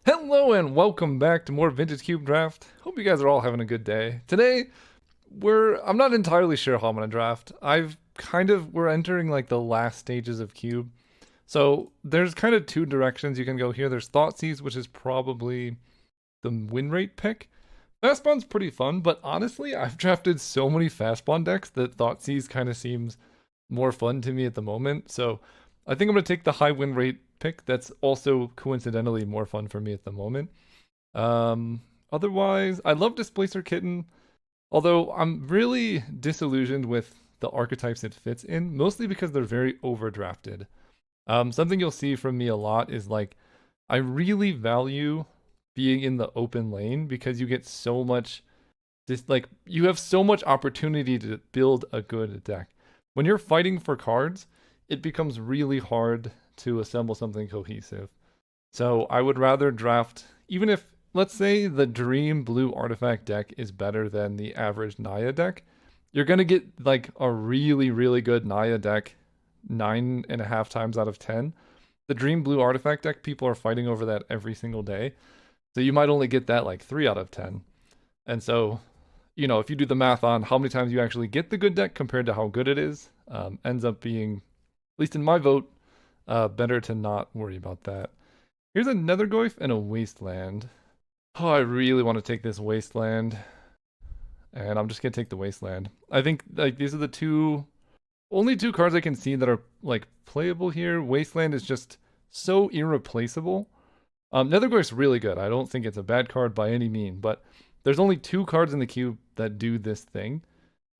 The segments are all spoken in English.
Hello and welcome back to more Vintage Cube Draft. Hope you guys are all having a good day. Today, I'm not entirely sure how I'm gonna draft. We're entering like the last stages of Cube. So there's kind of two directions you can go here. There's Thoughtseize, which is probably the win rate pick. Fast Spawn's pretty fun, but honestly, I've drafted so many Fast Spawn decks that Thoughtseize kind of seems more fun to me at the moment. So I think I'm gonna take the high win rate pick. That's also coincidentally more fun for me at the moment. Um, Otherwise, I love Displacer Kitten, although I'm really disillusioned with the archetypes it fits in, mostly because they're very overdrafted. Something you'll see from me a lot is like, I really value being in the open lane because you get so much, you have so much opportunity to build a good deck. When you're fighting for cards, it becomes really hard to assemble something cohesive. So I would rather draft, even if, let's say, the Dream Blue Artifact deck is better than the average Naya deck, you're going to get like a really, really good Naya deck 9.5 times out of 10. The Dream Blue Artifact deck, people are fighting over that every single day. So you might only get that like 3 out of 10. And so, if you do the math on how many times you actually get the good deck compared to how good it is, ends up being, at least in my vote, better to not worry about that. Here's a Nethergoyf and a Wasteland. Oh, I really want to take this Wasteland. And I'm just going to take the Wasteland. I think like these are the only two cards I can see that are like playable here. Wasteland is just so irreplaceable. Nethergoyf's really good. I don't think it's a bad card by any mean, but there's only two cards in the cube that do this thing.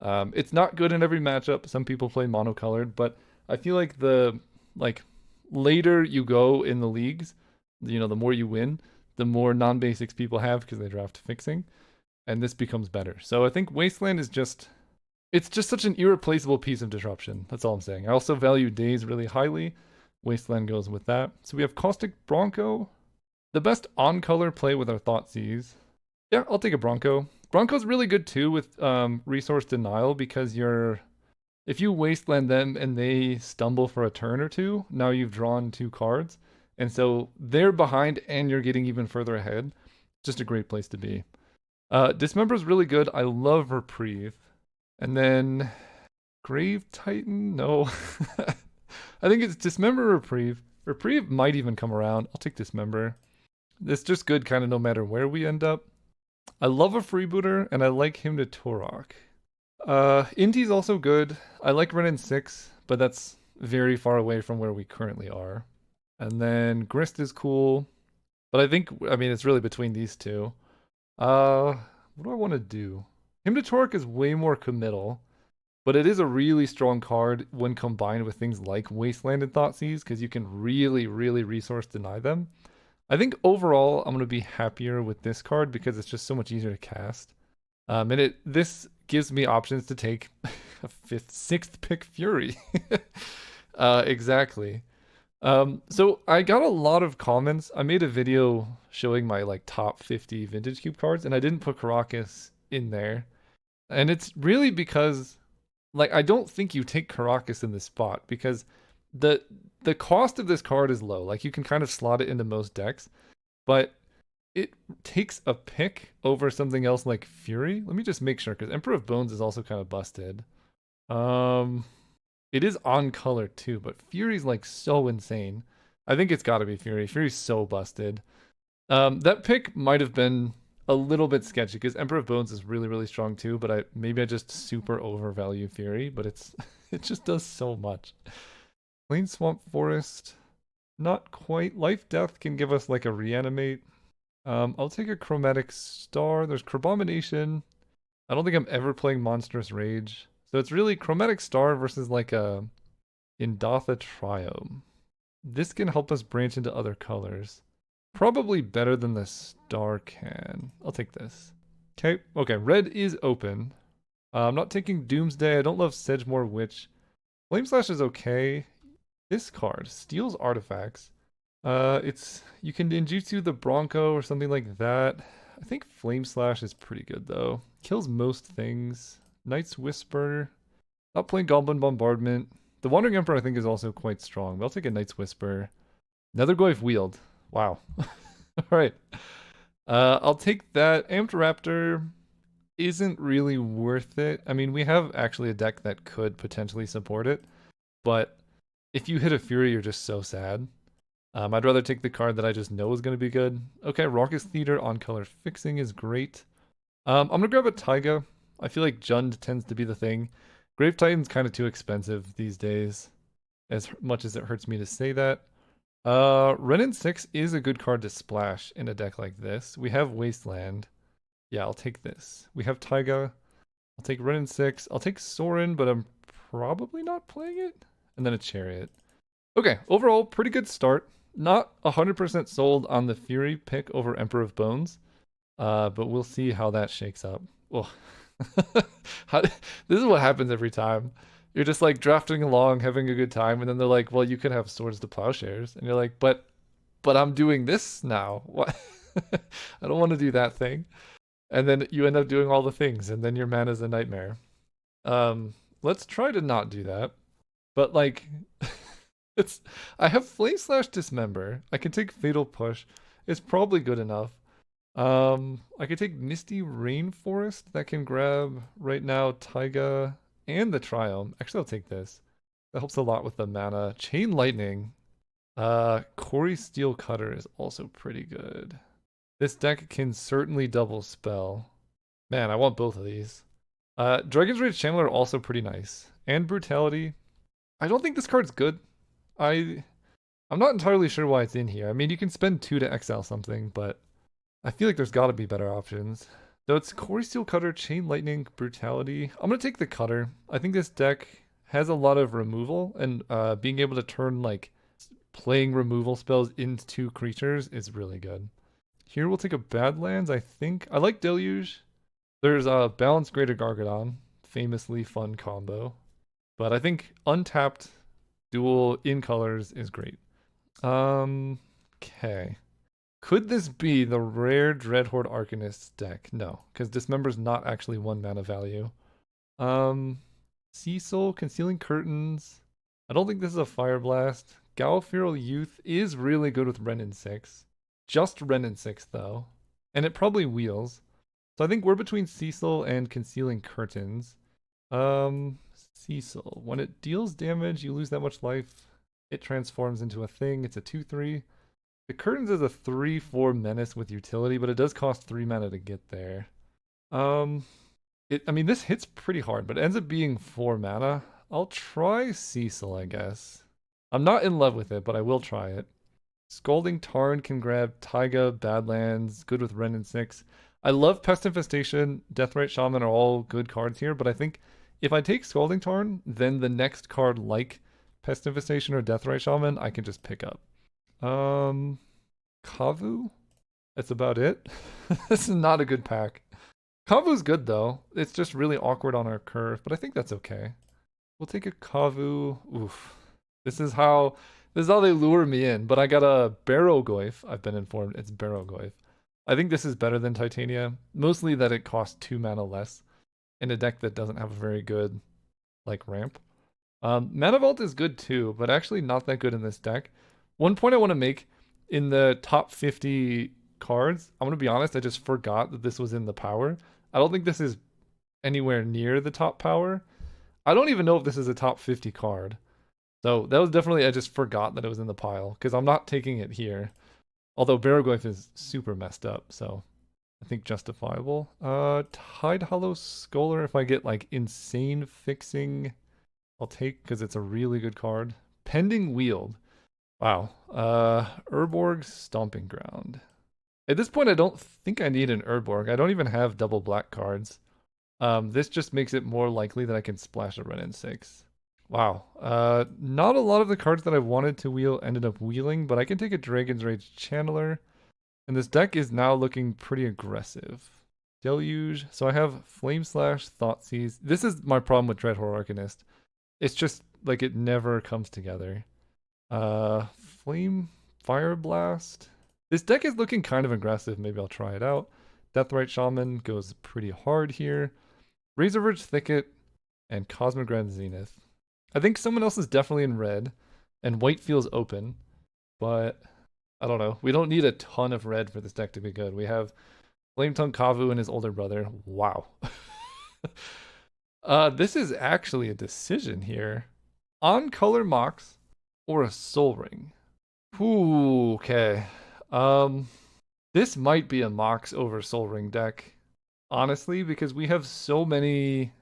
It's not good in every matchup. Some people play monocolored, but I feel like the like later you go in the leagues, the more you win, the more non-basics people have because they draft fixing, and this becomes better. So I think Wasteland is it's just such an irreplaceable piece of disruption. That's all I'm saying. I also value Daze really highly. Wasteland goes with that. So we have Caustic Bronco. The best on-color play with our Thoughtseize. Yeah, I'll take a Bronco. Bronco's really good too with resource denial because if you wasteland them and they stumble for a turn or two, now you've drawn two cards. And so they're behind and you're getting even further ahead. Just a great place to be. Dismember is really good. I love Reprieve. And then Grave Titan? No. I think it's Dismember Reprieve. Reprieve might even come around. I'll take Dismember. It's just good kind of no matter where we end up. I love a Freebooter, and I like him to Torok. Inti's also good. I like Renin 6, but that's very far away from where we currently are. And then Grist is cool. But I mean, it's really between these two. What do I want to do? Him to Torque is way more committal, but it is a really strong card when combined with things like Wasteland and Thoughtseize, because you can really, really resource deny them. I think overall, I'm going to be happier with this card because it's just so much easier to cast. And this gives me options to take a fifth, sixth pick Fury. Exactly. So I got a lot of comments. I made a video showing my like top 50 Vintage Cube cards, and I didn't put Caracas in there. And it's really because like I don't think you take Caracas in this spot because the cost of this card is low. Like you can kind of slot it into most decks, but it takes a pick over something else like Fury. Let me just make sure because Emperor of Bones is also kind of busted. It is on color too, but Fury's like so insane. I think it's got to be Fury. Fury's so busted. That pick might have been a little bit sketchy because Emperor of Bones is really, really strong too, but I just super overvalue Fury, but it just does so much. Plain Swamp Forest, not quite. Life Death can give us like a reanimate. I'll take a Chromatic Star. There's Crabomination. I don't think I'm ever playing Monstrous Rage. So it's really Chromatic Star versus like a Indatha Triome. This can help us branch into other colors. Probably better than the Star can. I'll take this. Okay, red is open. I'm not taking Doomsday. I don't love Sedgemoor Witch. Flame Slash is okay. This card steals artifacts. You can ninjutsu the Bronco or something like that. I think Flame Slash is pretty good though. Kills most things. Knight's Whisper. Not playing Goblin Bombardment. The Wandering Emperor I think is also quite strong, but I'll take a Knight's Whisper. Nethergoyf Wield. Wow. All right. I'll take that. Amped Raptor isn't really worth it. I mean, we have actually a deck that could potentially support it, but if you hit a Fury, you're just so sad. I'd rather take the card that I just know is going to be good. Okay, Raucous Theater on color fixing is great. I'm gonna grab a Taiga. I feel like Jund tends to be the thing. Grave Titan's kind of too expensive these days, as much as it hurts me to say that. Renin 6 is a good card to splash in a deck like this. We have Wasteland. Yeah, I'll take this. We have Taiga. I'll take Renin 6. I'll take Sorin, but I'm probably not playing it. And then a Chariot. Okay, overall, pretty good start. Not 100% sold on the Fury pick over Emperor of Bones, but we'll see how that shakes up. Well, this is what happens every time. You're just like drafting along, having a good time, and then they're like, "Well, you could have Swords to Plowshares," and you're like, "But I'm doing this now. What? I don't want to do that thing." And then you end up doing all the things, and then your mana's a nightmare. Let's try to not do that. But like, it's I have Flame Slash Dismember. I can take Fatal Push. It's probably good enough. I could take Misty Rainforest. That can grab right now Taiga and the Triumph. Actually, I'll take this. That helps a lot with the mana. Chain Lightning. Corey Steel Cutter is also pretty good. This deck can certainly double spell. Man, I want both of these. Dragon's Rage Channeler also pretty nice. And Brutality. I don't think this card's good. I'm not entirely sure why it's in here. I mean, you can spend 2 to exile something, but I feel like there's got to be better options. So it's Corey Steel Cutter, Chain Lightning, Brutality. I'm going to take the Cutter. I think this deck has a lot of removal, and being able to turn, like, playing removal spells into creatures is really good. Here we'll take a Badlands, I think. I like Deluge. There's a Balanced Greater Gargadon, famously fun combo. But I think untapped dual in colors is great. Okay. Could this be the rare Dreadhorde Arcanist deck? No, because Dismember's not actually 1 mana value. Cecil, Concealing Curtains. I don't think this is a Fire Blast. Galiferal Youth is really good with Renin 6. Just Renin 6, though. And it probably wheels. So I think we're between Cecil and Concealing Curtains. Cecil. When it deals damage, you lose that much life. It transforms into a thing. It's a 2/3. The Curtains is a 3/4 menace with utility, but it does cost 3 mana to get there. I mean, this hits pretty hard, but it ends up being 4 mana. I'll try Cecil, I guess. I'm not in love with it, but I will try it. Scalding Tarn can grab Taiga, Badlands, good with Renin 6. I love Pest Infestation, Deathrite Shaman are all good cards here, but I think if I take Scalding Tarn, then the next card like Pest Infestation or Deathrite Shaman, I can just pick up. Kavu? That's about it. This is not a good pack. Kavu's good though. It's just really awkward on our curve, but I think that's okay. We'll take a Kavu. Oof. This is how they lure me in, but I got a Barrowgoyf. I've been informed it's Barrowgoyf. I think this is better than Titania, mostly that it costs 2 mana less in a deck that doesn't have a very good like ramp. Mana Vault is good too, but actually not that good in this deck. One point I want to make in the top 50 cards, I'm going to be honest, I just forgot that this was in the power. I don't think this is anywhere near the top power. I don't even know if this is a top 50 card. So that was definitely, I just forgot that it was in the pile because I'm not taking it here. Although Barrowgoyf is super messed up, so I think justifiable. Tide Hollow Scholar, if I get like insane fixing, I'll take because it's a really good card. Pending Wield. Wow. Urborg Stomping Ground. At this point, I don't think I need an Urborg. I don't even have double black cards. This just makes it more likely that I can splash a Renin 6. Wow. Not a lot of the cards that I wanted to wheel ended up wheeling, but I can take a Dragon's Rage Channeler. And this deck is now looking pretty aggressive. Deluge. So I have Flame Slash, Thoughtseize. This is my problem with Dreadhorde Arcanist. It's just like it never comes together. Fire Blast. This deck is looking kind of aggressive. Maybe I'll try it out. Deathrite Shaman goes pretty hard here. Razorverge Thicket and Cosmogrand Zenith. I think someone else is definitely in red, and white feels open, but I don't know. We don't need a ton of red for this deck to be good. We have Flame Tongue Kavu and his older brother. Wow. This is actually a decision here. On color Mox or a Soul Ring. Ooh, okay. Um, this might be a Mox over Soul Ring deck, honestly, because we have so many.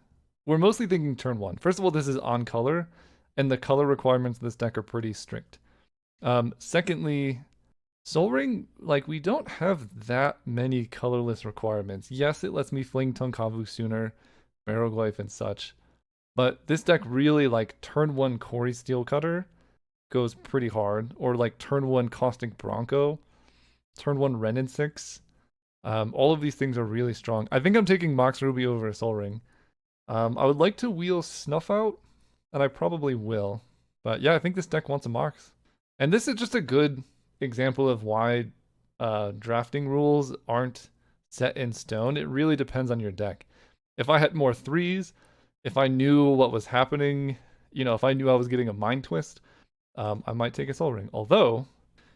We're mostly thinking turn one. First of all, this is on color, and the color requirements of this deck are pretty strict. Secondly, Soul Ring, like, we don't have that many colorless requirements. Yes, it lets me fling Tonkavu sooner, Barrowglyph and such, but this deck really, like, turn one Cory Steelcutter goes pretty hard, or like turn one Caustic Bronco, turn one Renin 6. All of these things are really strong. I think I'm taking Mox Ruby over Soul Ring. I would like to wheel Snuff out, and I probably will. But yeah, I think this deck wants a Mox. And this is just a good example of why drafting rules aren't set in stone. It really depends on your deck. If I had more threes, if I knew what was happening, if I knew I was getting a Mind Twist, I might take a Soul Ring. Although,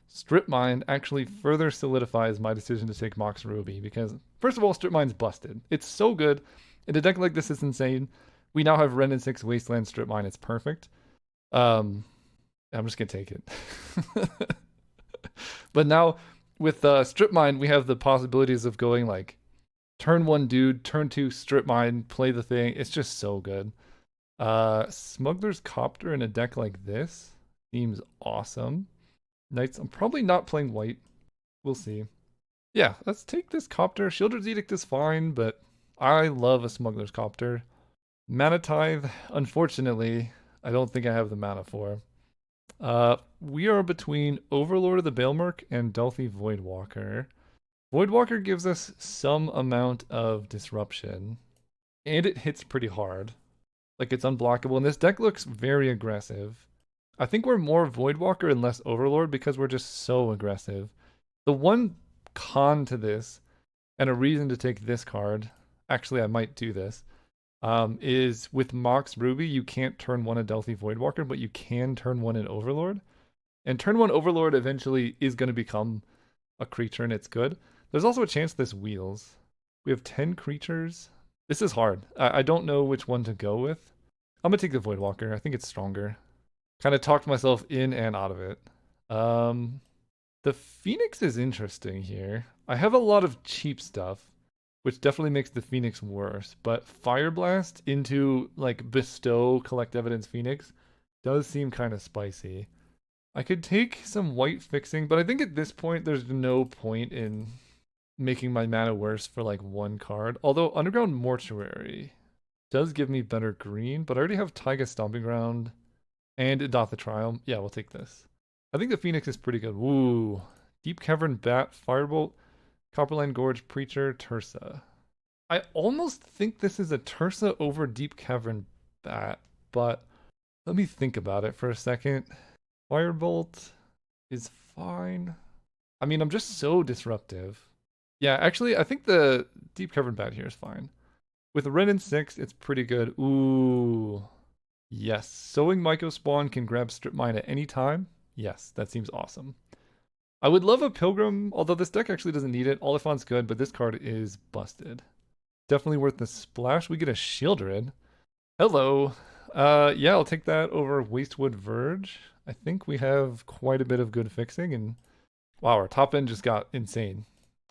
Strip Mine actually further solidifies my decision to take Mox Ruby because, first of all, Strip Mine's busted. It's so good. In a deck like this, it's insane. We now have Renin 6 Wasteland Strip Mine. It's perfect. I'm just going to take it. But now, with Strip Mine, we have the possibilities of going like turn one dude, turn two Strip Mine, play the thing. It's just so good. Smuggler's Copter in a deck like this seems awesome. Knights, I'm probably not playing white. We'll see. Yeah, let's take this Copter. Shieldred's Edict is fine, but I love a Smuggler's Copter. Mana Tithe, unfortunately, I don't think I have the mana for. We are between Overlord of the Baelmerk and Delphi Voidwalker. Voidwalker gives us some amount of disruption, and it hits pretty hard. Like, it's unblockable, and this deck looks very aggressive. I think we're more Voidwalker and less Overlord because we're just so aggressive. The one con to this, and a reason to take this card, actually I might do this, is with Mox Ruby, you can't turn one a Delphi Voidwalker, but you can turn one an Overlord. And turn one Overlord eventually is going to become a creature and it's good. There's also a chance this wheels. We have 10 creatures. This is hard. I don't know which one to go with. I'm going to take the Voidwalker. I think it's stronger. Kind of talked myself in and out of it. The Phoenix is interesting here. I have a lot of cheap stuff, which definitely makes the Phoenix worse. But Fire Blast into like Bestow Collect Evidence Phoenix does seem kind of spicy. I could take some white fixing, but I think at this point there's no point in making my mana worse for like one card. Although Underground Mortuary does give me better green, but I already have Taiga Stomping Ground and Adatha Triumph. Yeah, we'll take this. I think the Phoenix is pretty good. Woo. Deep Cavern Bat, Firebolt, Copperline Gorge, Preacher, Tursa. I almost think this is a Tursa over Deep Cavern Bat, but let me think about it for a second. Firebolt is fine. I mean, I'm just so disruptive. Yeah, actually, I think the Deep Cavern Bat here is fine. With Renin 6, it's pretty good. Ooh. Yes. Sowing Myco Spawn can grab Strip Mine at any time. Yes, that seems awesome. I would love a Pilgrim, although this deck actually doesn't need it. Oliphant's good, but this card is busted. Definitely worth the splash. We get a Shieldred. Hello. Yeah, I'll take that over Wastewood Verge. I think we have quite a bit of good fixing, and wow, our top end just got insane.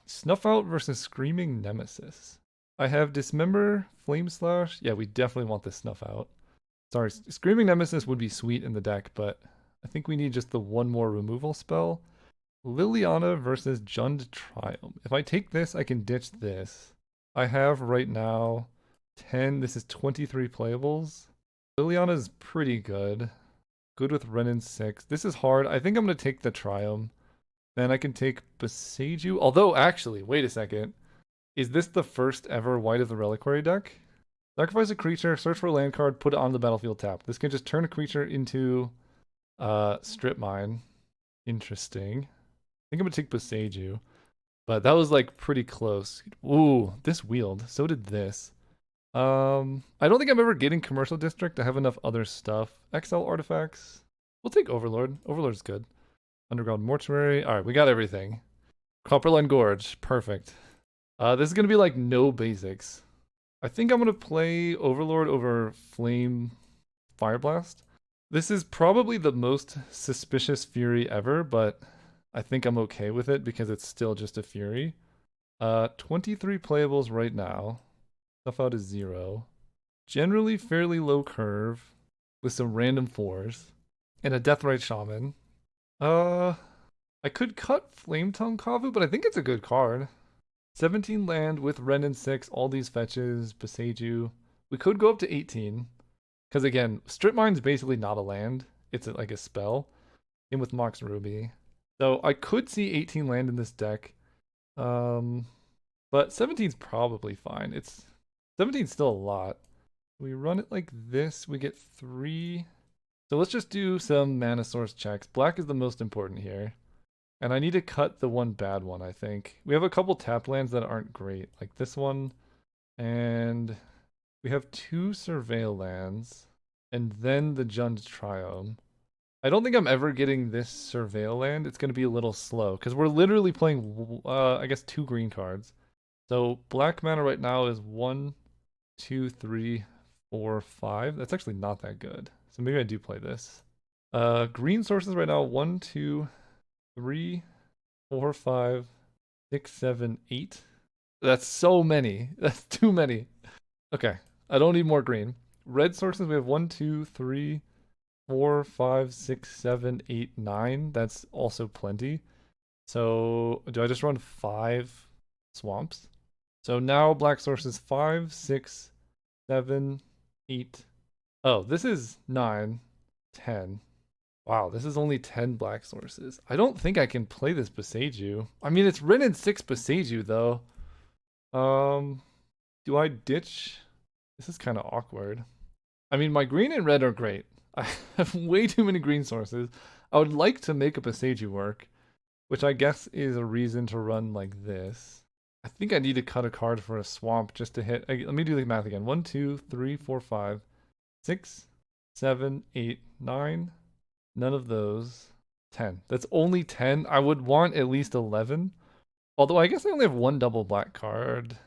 Snuff Out versus Screaming Nemesis. I have Dismember, Flame Slash. Yeah, we definitely want this Snuff Out. Sorry, Screaming Nemesis would be sweet in the deck, but I think we need just the one more removal spell. Liliana versus Jund Triumph. If I take this, I can ditch this. I have right now 10. This is 23 playables. Liliana is pretty good. Good with Renin 6. This is hard. I think I'm going to take the Triumph. Then I can take Boseiju. Although, actually, wait a second. Is this the first ever White of the Reliquary deck? Sacrifice a creature, search for a land card, put it on the battlefield tapped. This can just turn a creature into Strip Mine. Interesting. I think I'm going to take Boseiju. But that was like pretty close. Ooh, this wheeled. So did this. I don't think I'm ever getting Commercial District. I have enough other stuff. XL artifacts. We'll take Overlord. Overlord's good. Underground Mortuary. All right, we got everything. Copperline Gorge. Perfect. This is going to be like no basics. I think I'm going to play Overlord over Flame Fireblast. This is probably the most suspicious Fury ever, but I think I'm okay with it because it's still just a Fury. 23 playables right now. Stuff out is 0. Generally fairly low curve with some random 4s. And a Deathrite Shaman. I could cut Flame Tongue Kavu, but I think it's a good card. 17 land with Ren and 6, all these fetches, Beseiju. We could go up to 18. Because again, Strip Mine's basically not a land. It's like a spell. In with Mox Ruby. So I could see 18 land in this deck. But 17's probably fine. 17's still a lot. We run it like this, we get 3. So let's just do some mana source checks. Black is the most important here. And I need to cut the one bad one, I think. We have a couple tap lands that aren't great, like this one. And we have 2 Surveil lands. And then the Jund Triome. I don't think I'm ever getting this Surveil land. It's going to be a little slow, because we're literally playing, I guess, 2 green cards. So black mana right now is 1, 2, 3, 4, 5. That's actually not that good. So maybe I do play this. Green sources right now, 1, 2, 3, 4, 5, 6, 7, 8. That's so many. That's too many. Okay, I don't need more green. Red sources, we have 1, 2, 3, 4, 5, 6, 7, 8, 9. That's also plenty. So do I just run 5 swamps? So now black sources 5, 6, 7, 8. Oh, this is 9, 10. Wow, this is only 10 black sources. I don't think I can play this Beseiju. I mean, it's Ren and 6 Beseiju though. Do I ditch? This is kind of awkward. I mean, my green and red are great. I have way too many green sources. I would like to make a Beseiju work, which I guess is a reason to run like this. I think I need to cut a card for a swamp just to hit. Let me do the math again. 1, 2, 3, 4, 5, 6, 7, 8, 9. None of those. 10. That's only 10. I would want at least 11. Although I guess I only have 1 double black card.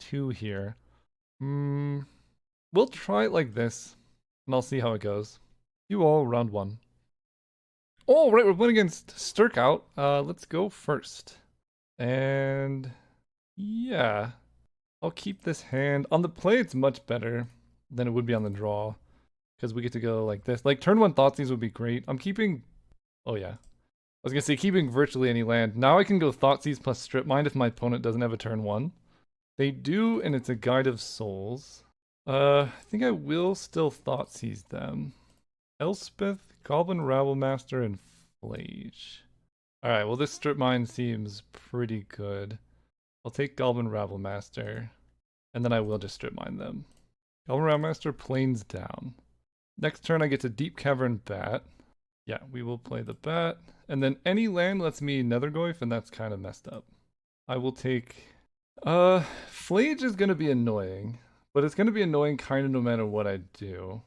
2 here. We'll try it like this, and I'll see how it goes. You all round 1. Oh, right, we're playing against Sturkout. Let's go first. And yeah, I'll keep this hand. On the play, it's much better than it would be on the draw, because we get to go like this. Like, turn 1 Thoughtseize would be great. I'm keeping... Oh, yeah. I was going to say keeping virtually any land. Now I can go Thoughtseize plus Strip Mine if my opponent doesn't have a turn 1. They do, and it's a Guide of Souls. I think I will still Thoughtseize them. Elspeth, Goblin Rabblemaster, and Flage. Alright, well this Strip Mine seems pretty good. I'll take Goblin Rabblemaster, and then I will just Strip Mine them. Goblin Rabblemaster planes down. Next turn I get to Deep Cavern Bat. Yeah, we will play the Bat. And then any land lets me Nethergoyf, and that's kind of messed up. I will take... Flage is going to be annoying, but it's going to be annoying kind of no matter what I do.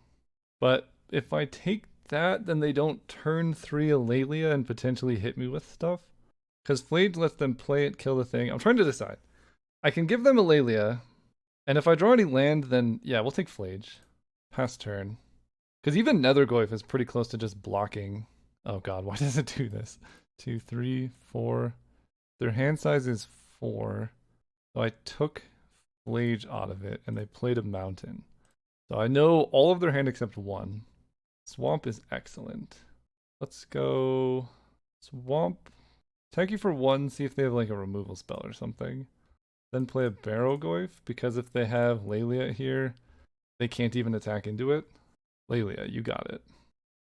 But if I take that, then they don't turn 3 Eulalia and potentially hit me with stuff. Because Flage lets them play it, kill the thing. I'm trying to decide. I can give them Eulalia, and if I draw any land, then yeah, we'll take Flage. Pass turn. Because even Nethergoyf is pretty close to just blocking. Oh god, why does it do this? 2, 3, 4. Their hand size is 4. So I took Flage out of it, and they played a mountain. So I know all of their hand except 1. Swamp is excellent. Let's go Swamp. Attack you for 1, see if they have like a removal spell or something. Then play a Barrowgoyf, because if they have Lelia here, they can't even attack into it. Lelia, you got it.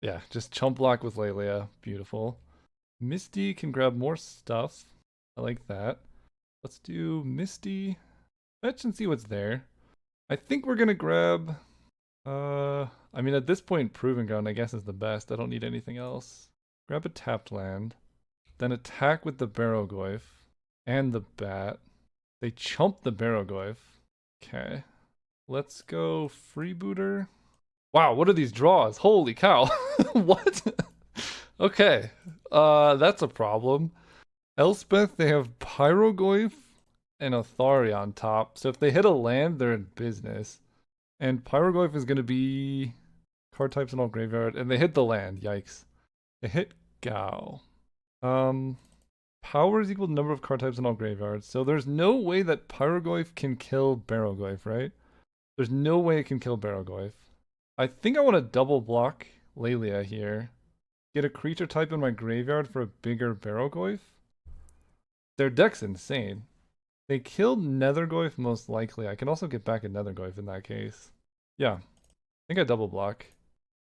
Yeah, just chump block with Lelia. Beautiful. Misty can grab more stuff. I like that. Let's do Misty. Fetch and see what's there. I think we're gonna grab... I mean, at this point, Proving Ground, I guess, is the best. I don't need anything else. Grab a tapped land. Then attack with the Barrowgoyf. And the Bat. They chump the Barrowgoyf. Okay. Let's go Freebooter. Wow, what are these draws? Holy cow. What? Okay. That's a problem. Elspeth, they have Pyrogoyf and Athari on top. So if they hit a land, they're in business. And Pyrogoyf is going to be card types in all graveyard. And they hit the land. Yikes. They hit Gao. Power is equal to number of card types in all graveyards. So there's no way that Pyrogoyf can kill Barrowgoyf, right? There's no way it can kill Barrowgoyf. I think I want to double block Lelia here. Get a creature type in my graveyard for a bigger Barrowgoyf. Their deck's insane. They killed Nethergoyf most likely. I can also get back a Nethergoyf in that case. Yeah, I think I double block.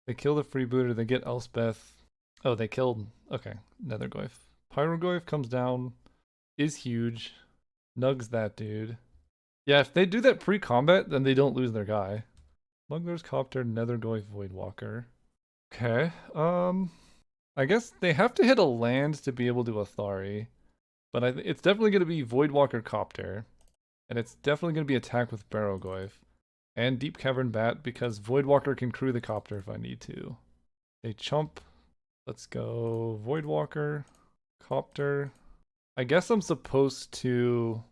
They kill the freebooter. They get Elspeth. Oh, they killed... Okay, Nethergoyf. Pyrogoyf comes down. Is huge. Nugs that dude. Yeah, if they do that pre-combat, then they don't lose their guy. Smuggler's Copter, Nethergoyf, Voidwalker. Okay, I guess they have to hit a land to be able to Athari. But it's definitely going to be Voidwalker Copter. And it's definitely going to be attack with Barrowgoyf. And Deep Cavern Bat, because Voidwalker can crew the Copter if I need to. They chump. Let's go Voidwalker, Copter. I guess I'm supposed to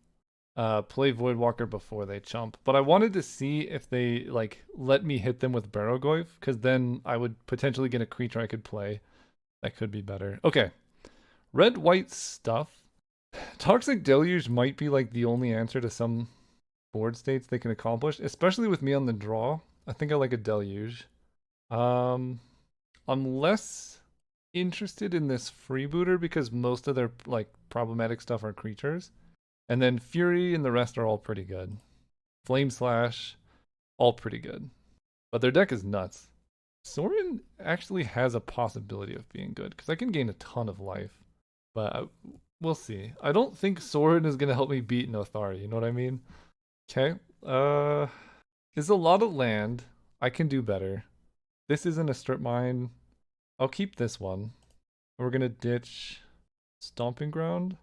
play Voidwalker before they chump. But I wanted to see if they like let me hit them with Barrowgoyf, because then I would potentially get a creature I could play. That could be better. Okay. Red-white stuff. Toxic Deluge might be like the only answer to some board states they can accomplish, especially with me on the draw. I think I like a Deluge. I'm less interested in this freebooter because most of their like problematic stuff are creatures. And then Fury and the rest are all pretty good. Flame Slash, all pretty good. But their deck is nuts. Sorin actually has a possibility of being good because I can gain a ton of life. But we'll see. I don't think Sorin is going to help me beat Nothari, you know what I mean? Okay. Is a lot of land. I can do better. This isn't a strip mine. I'll keep this one. We're going to ditch Stomping Ground.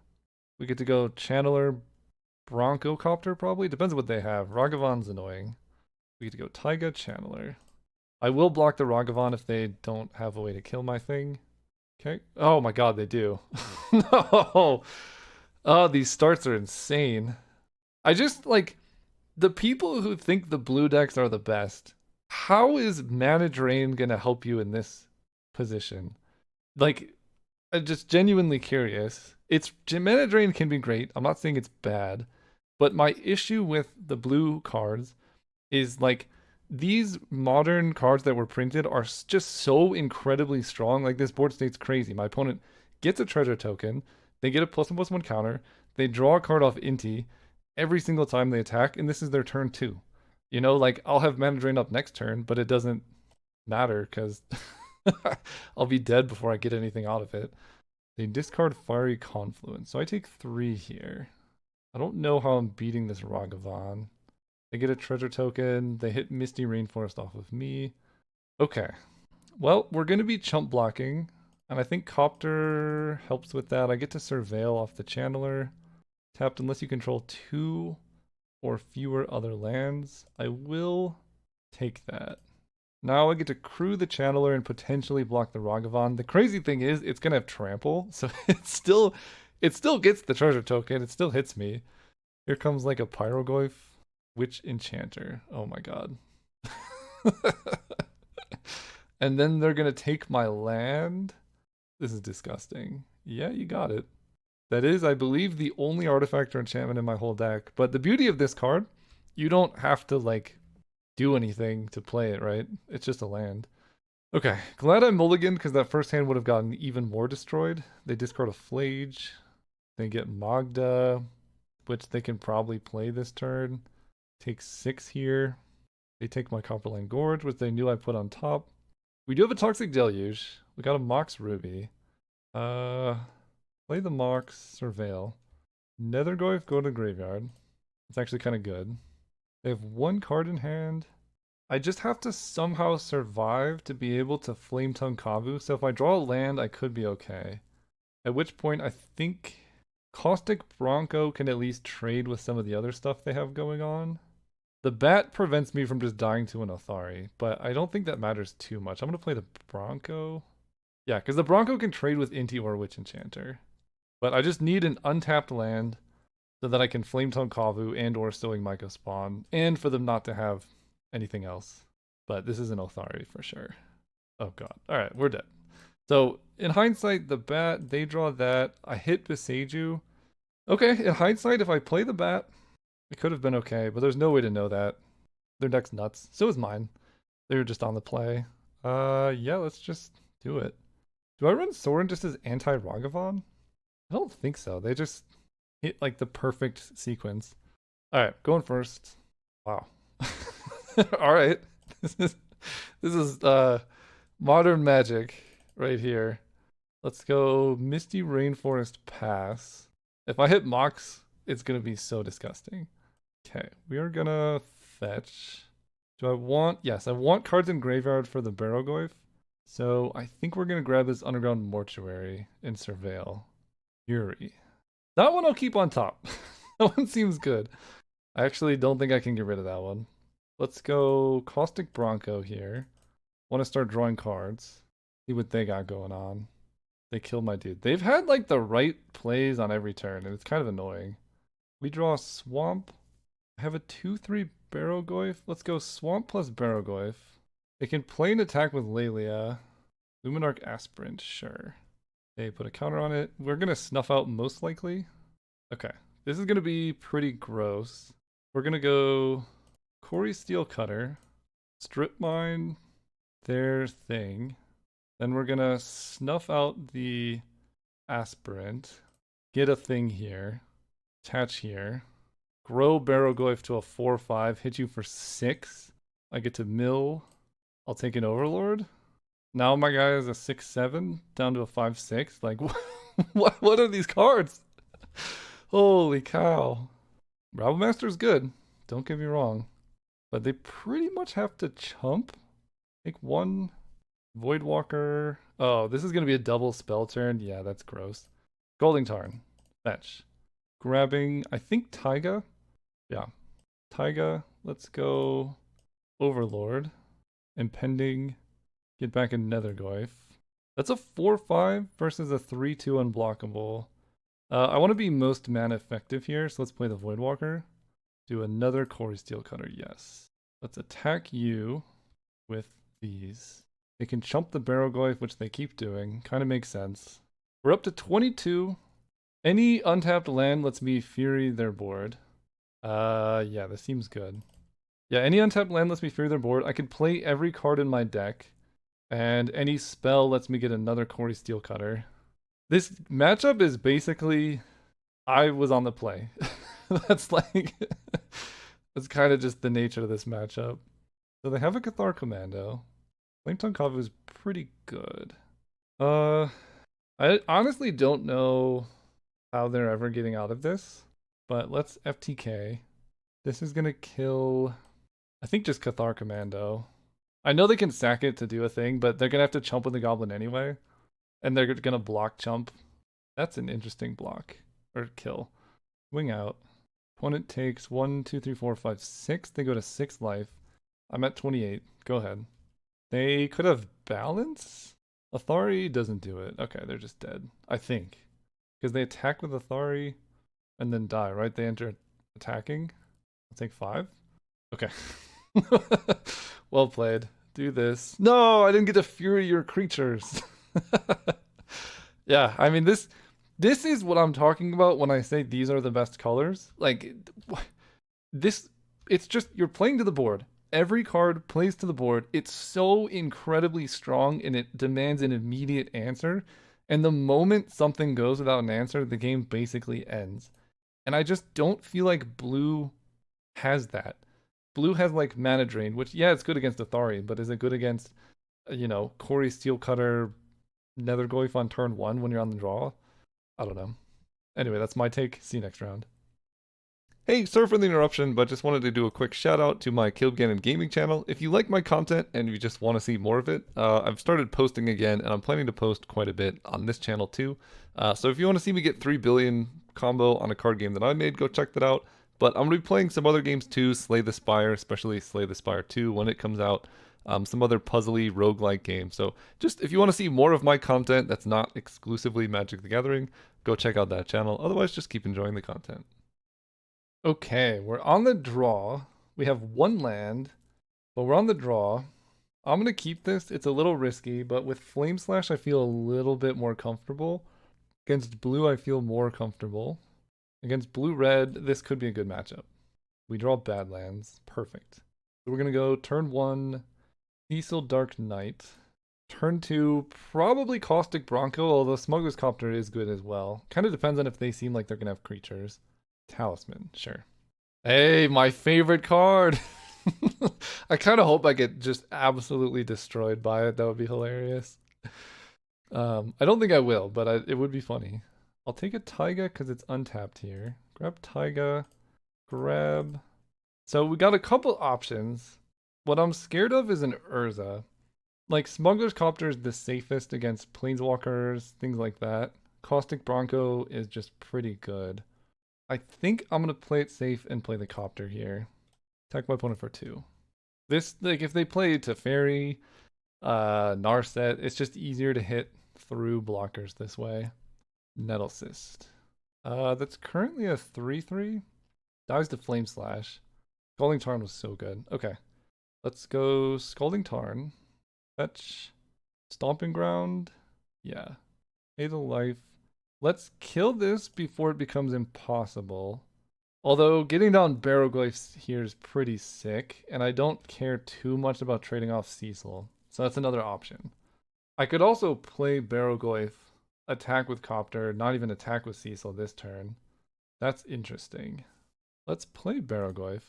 We get to go Channeler, Bronco Copter probably. Depends on what they have. Ragavan's annoying. We get to go Taiga, Channeler. I will block the Ragavan if they don't have a way to kill my thing. Okay. Oh my god, they do. No! Oh, these starts are insane. I just, like, the people who think the blue decks are the best, how is Mana Drain gonna help you in this position? Like, I'm just genuinely curious. Mana Drain can be great. I'm not saying it's bad. But my issue with the blue cards is, like, these modern cards that were printed are just so incredibly strong. Like, this board state's crazy. My opponent gets a treasure token. They get a +1/+1 counter. They draw a card off Inti every single time they attack, and this is their turn 2. You know, like, I'll have Mana Drain up next turn, but it doesn't matter because I'll be dead before I get anything out of it. They discard Fiery Confluence, so I take 3 here. I don't know how I'm beating this Ragavan. They get a treasure token. They hit Misty Rainforest off of me. Okay. Well, we're going to be chump blocking. And I think Copter helps with that. I get to Surveil off the Channeler. Tapped unless you control 2 or fewer other lands. I will take that. Now I get to crew the Channeler and potentially block the Ragavan. The crazy thing is it's going to have Trample. So it still gets the treasure token. It still hits me. Here comes like a Pyrogoyf. Witch Enchanter. Oh my god. And then they're going to take my land. This is disgusting. Yeah, you got it. That is, I believe, the only artifact or enchantment in my whole deck. But the beauty of this card, you don't have to, like, do anything to play it, right? It's just a land. Okay, glad I mulliganed because that first hand would have gotten even more destroyed. They discard a Flage. They get Magda, which they can probably play this turn. Take 6 here. They take my Copperline Gorge, which they knew I put on top. We do have a Toxic Deluge. We got a Mox Ruby. Play the Mox, Surveil. Nethergoyf, go to the graveyard. It's actually kind of good. They have 1 card in hand. I just have to somehow survive to be able to Flame Tongue Kavu. So if I draw a land, I could be okay. At which point, I think Caustic Bronco can at least trade with some of the other stuff they have going on. The bat prevents me from just dying to an Athari, but I don't think that matters too much. I'm going to play the Bronco. Yeah, because the Bronco can trade with Inti or Witch Enchanter. But I just need an untapped land so that I can Flametongue Kavu and or Stowing Myco spawn, and for them not to have anything else. But this is an Othari for sure. Oh god. Alright, we're dead. So, in hindsight, the bat, they draw that. I hit Beseiju. Okay, in hindsight, if I play the bat, it could have been okay, but there's no way to know that. Their deck's nuts. So is mine. They were just on the play. Yeah, let's just do it. Do I run Sorin just as anti-Ragavan? I don't think so. They just hit like the perfect sequence. Alright, going first. Wow. Alright. This is modern magic right here. Let's go Misty Rainforest Pass. If I hit Mox, it's gonna be so disgusting. Okay, we are gonna fetch. Do I want? Yes, I want cards in graveyard for the Barrowgoyf. So I think we're gonna grab this Underground Mortuary and Surveil. Fury. That one I'll keep on top. That one seems good. I actually don't think I can get rid of that one. Let's go Caustic Bronco here. Want to start drawing cards. See what they got going on. They killed my dude. They've had like the right plays on every turn, and it's kind of annoying. We draw Swamp. I have a 2/3 Barrowgoyf. Let's go Swamp plus Barrowgoyf. It can play an attack with Lelia. Luminarch Aspirant, sure. Okay, put a counter on it. We're gonna snuff out most likely. Okay, this is gonna be pretty gross. We're gonna go Corey Steel Cutter, Strip Mine their thing. Then we're gonna snuff out the Aspirant, get a thing here, attach here, grow Barrowgoyf to a 4/5, hit you for 6. I get to mill. I'll take an Overlord. Now my guy is a 6/7 down to a 5/6. Like, what are these cards? Holy cow. Rabblemaster's good. Don't get me wrong. But they pretty much have to chump. Take one Voidwalker. Oh, this is going to be a double spell turn. Yeah, that's gross. Golding Tarn. Fetch. Grabbing, I think, Taiga. Yeah. Taiga. Let's go Overlord. Impending. Get back in Nethergoyf. That's a 4/5 versus a 3/2 unblockable. I want to be most mana effective here, so let's play the Voidwalker. Do another Corey Steel Cutter, yes. Let's attack you with these. They can chump the Barrowgoyf, which they keep doing. Kind of makes sense. We're up to 22. Any untapped land lets me Fury their board. Yeah, this seems good. Yeah, any untapped land lets me Fury their board. I can play every card in my deck. And any spell lets me get another Corey Steel Cutter. This matchup is basically, I was on the play. That's like, that's kind of just the nature of this matchup. So they have a Cathar Commando. Flametongue Kavu is pretty good. I honestly don't know how they're ever getting out of this, but let's FTK. This is gonna kill, I think, just Cathar Commando. I know they can sack it to do a thing, but they're gonna have to chump with the goblin anyway. And they're gonna block chump. That's an interesting block. Or kill. Swing out. Opponent takes 1, 2, 3, 4, 5, 6. They go to 6 life. I'm at 28. Go ahead. They could have balance? Athari doesn't do it. Okay, they're just dead. I think. Because they attack with Athari and then die, right? They enter attacking. I'll take 5. Okay. Well played. Do this. No, I didn't get to fury your creatures. Yeah, I mean, this is what I'm talking about when I say these are the best colors. Like, this, it's just, you're playing to the board. Every card plays to the board. It's so incredibly strong and it demands an immediate answer. And the moment something goes without an answer, the game basically ends. And I just don't feel like blue has that. Blue has like mana drain, which, yeah, it's good against Athari, but is it good against, Corey Steel Cutter, Nethergoyf on turn 1 when you're on the draw? I don't know. Anyway, that's my take. See you next round. Hey, sorry for the interruption, but just wanted to do a quick shout out to my Caleb Gannon Gaming channel. If you like my content and you just want to see more of it, I've started posting again, and I'm planning to post quite a bit on this channel too. So if you want to see me get 3 billion combo on a card game that I made, go check that out. But I'm going to be playing some other games too, Slay the Spire, especially Slay the Spire 2 when it comes out. some other puzzly roguelike games. So just if you want to see more of my content that's not exclusively Magic the Gathering, go check out that channel. Otherwise, just keep enjoying the content. Okay, we're on the draw. We have one land, but we're on the draw. I'm going to keep this. It's a little risky, but with Flame Slash, I feel a little bit more comfortable. Against blue, I feel more comfortable. Against blue-red, this could be a good matchup. We draw Badlands. Perfect. So we're going to go turn 1, Cecil Dark Knight. Turn 2, probably Caustic Bronco, although Smuggler's Copter is good as well. Kind of depends on if they seem like they're going to have creatures. Talisman, sure. Hey, my favorite card! I kind of hope I get just absolutely destroyed by it. That would be hilarious. I don't think I will, but it would be funny. I'll take a Taiga because it's untapped here. Grab Taiga. Grab. So we got a couple options. What I'm scared of is an Urza. Like, Smuggler's Copter is the safest against Planeswalkers, things like that. Caustic Bronco is just pretty good. I think I'm going to play it safe and play the Copter here. Attack my opponent for 2. This, like, if they play Teferi, Narset, it's just easier to hit through blockers this way. Nettle Cyst. That's currently a 3/3. Dies to Flame Slash. Scalding Tarn was so good. Okay. Let's go Scalding Tarn. Fetch. Stomping Ground. Yeah. Fatal Life. Let's kill this before it becomes impossible. Although getting down Barrowglyphs here is pretty sick, and I don't care too much about trading off Cecil. So that's another option. I could also play Barrowglyph, attack with Copter, not even attack with Cecil this turn. That's interesting. Let's play Barrowglyph.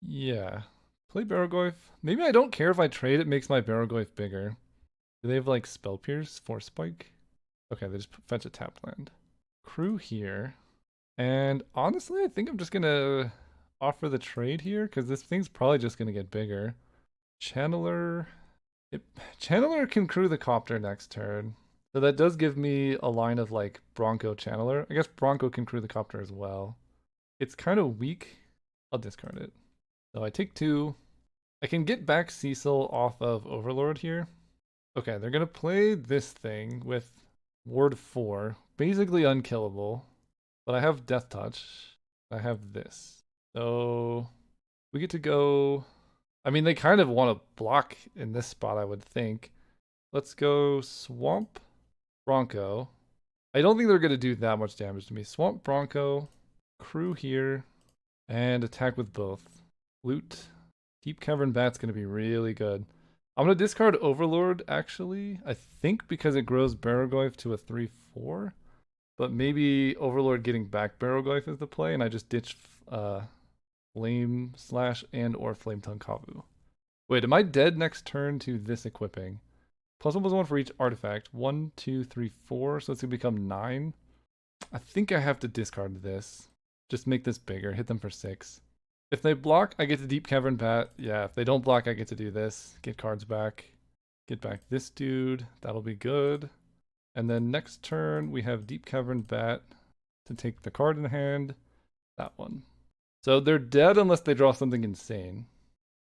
Yeah. Play Barrowglyph. Maybe I don't care if I trade, it makes my Barrowglyph bigger. Do they have like Spell Pierce, Force Spike? Okay, they just fetch a tap land. Crew here. And honestly, I think I'm just gonna offer the trade here, because this thing's probably just gonna get bigger. Channeler. Channeler can crew the Copter next turn. So that does give me a line of like Bronco Channeler. I guess Bronco can crew the Copter as well. It's kind of weak. I'll discard it. So I take 2. I can get back Cecil off of Overlord here. Okay, they're going to play this thing with Ward 4. Basically unkillable. But I have Death Touch. I have this. So we get to go... I mean, they kind of want to block in this spot, I would think. Let's go Swamp Bronco. I don't think they're going to do that much damage to me. Swamp Bronco, crew here, and attack with both. Loot. Deep Cavern Bat's going to be really good. I'm going to discard Overlord, actually. I think because it grows Barrowglyph to a 3/4. But maybe Overlord getting back Barrowglyph is the play, and I just ditch Flame Slash and or Flame Tongue Kavu. Wait, am I dead next turn to this equipping? +1/+1 for each artifact. 1, 2, 3, 4. So it's going to become 9. I think I have to discard this. Just make this bigger. Hit them for 6. If they block, I get to Deep Cavern Bat. Yeah, if they don't block, I get to do this. Get cards back. Get back this dude. That'll be good. And then next turn, we have Deep Cavern Bat to take the card in hand. That one. So they're dead unless they draw something insane.